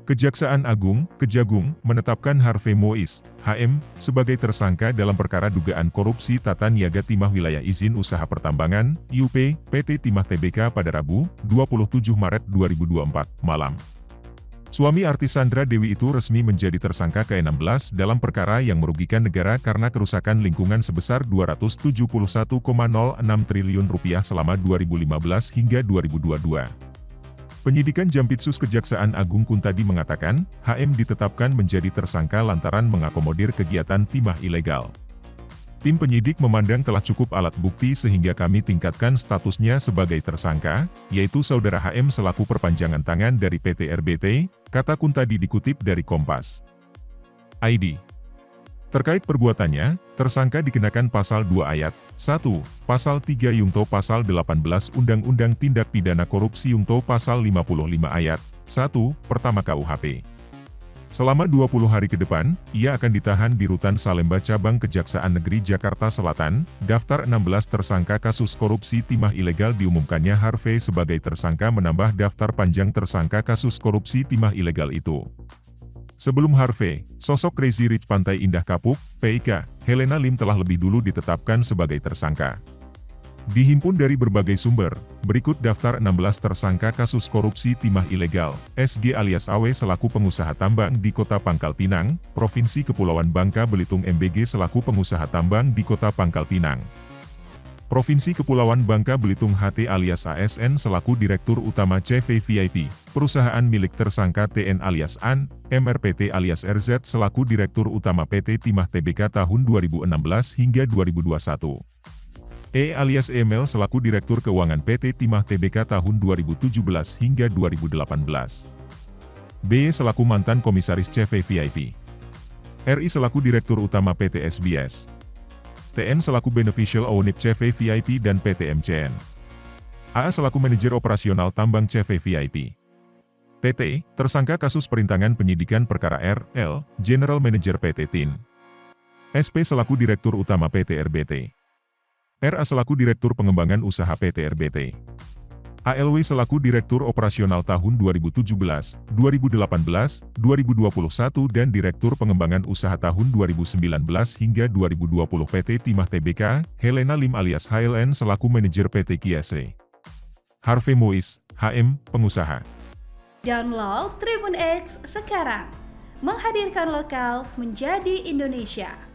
Kejaksaan Agung, Kejagung, menetapkan Harvey Mois, HM, sebagai tersangka dalam perkara dugaan korupsi tata niaga timah wilayah izin usaha pertambangan, IUP, PT Timah Tbk pada Rabu, 27 Maret 2024, malam. Suami artis Sandra Dewi itu resmi menjadi tersangka ke-16 dalam perkara yang merugikan negara karena kerusakan lingkungan sebesar Rp271,06 triliun selama 2015 hingga 2022. Penyidikan Jampitsus Kejaksaan Agung Kuntadi mengatakan, HM ditetapkan menjadi tersangka lantaran mengakomodir kegiatan timah ilegal. Tim penyidik memandang telah cukup alat bukti sehingga kami tingkatkan statusnya sebagai tersangka, yaitu Saudara HM selaku perpanjangan tangan dari PT RBT, kata Kuntadi dikutip dari Kompas. ID. Terkait perbuatannya, tersangka dikenakan pasal 2 ayat 1, pasal 3 Yungto pasal 18 Undang-Undang Tindak Pidana Korupsi Yungto pasal 55 ayat 1, pertama KUHP. Selama 20 hari ke depan, ia akan ditahan di Rutan Salemba Cabang Kejaksaan Negeri Jakarta Selatan. Daftar 16 tersangka kasus korupsi timah ilegal diumumkannya Harvey sebagai tersangka menambah daftar panjang tersangka kasus korupsi timah ilegal itu. Sebelum Harvey, sosok Crazy Rich Pantai Indah Kapuk, PIK, Helena Lim telah lebih dulu ditetapkan sebagai tersangka. Dihimpun dari berbagai sumber, berikut daftar 16 tersangka kasus korupsi timah ilegal. SG alias AW selaku pengusaha tambang di Kota Pangkal Pinang, Provinsi Kepulauan Bangka Belitung. MBG selaku pengusaha tambang di Kota Pangkal Pinang, Provinsi Kepulauan Bangka Belitung. HT alias ASN selaku Direktur Utama CV VIP, perusahaan milik tersangka TN alias AN, MRPT alias RZ selaku Direktur Utama PT Timah Tbk tahun 2016 hingga 2021. E alias Emel selaku Direktur Keuangan PT Timah Tbk tahun 2017 hingga 2018. B selaku mantan Komisaris CV VIP. RI selaku Direktur Utama PT SBS. TN selaku Beneficial Owner CV VIP dan PT MCN. AA selaku Manajer Operasional Tambang CV VIP. TT, tersangka kasus perintangan penyidikan perkara RL, General Manager PT TIN. SP selaku Direktur Utama PT RBT. RA selaku Direktur Pengembangan Usaha PT RBT. ALW selaku Direktur Operasional tahun 2017, 2018, 2021 dan Direktur Pengembangan Usaha tahun 2019 hingga 2020 PT Timah Tbk. Helena Lim alias HLN selaku Manajer PT Kiase. Harvey Mois, HM, pengusaha. Download Tribun X sekarang, menghadirkan lokal menjadi Indonesia.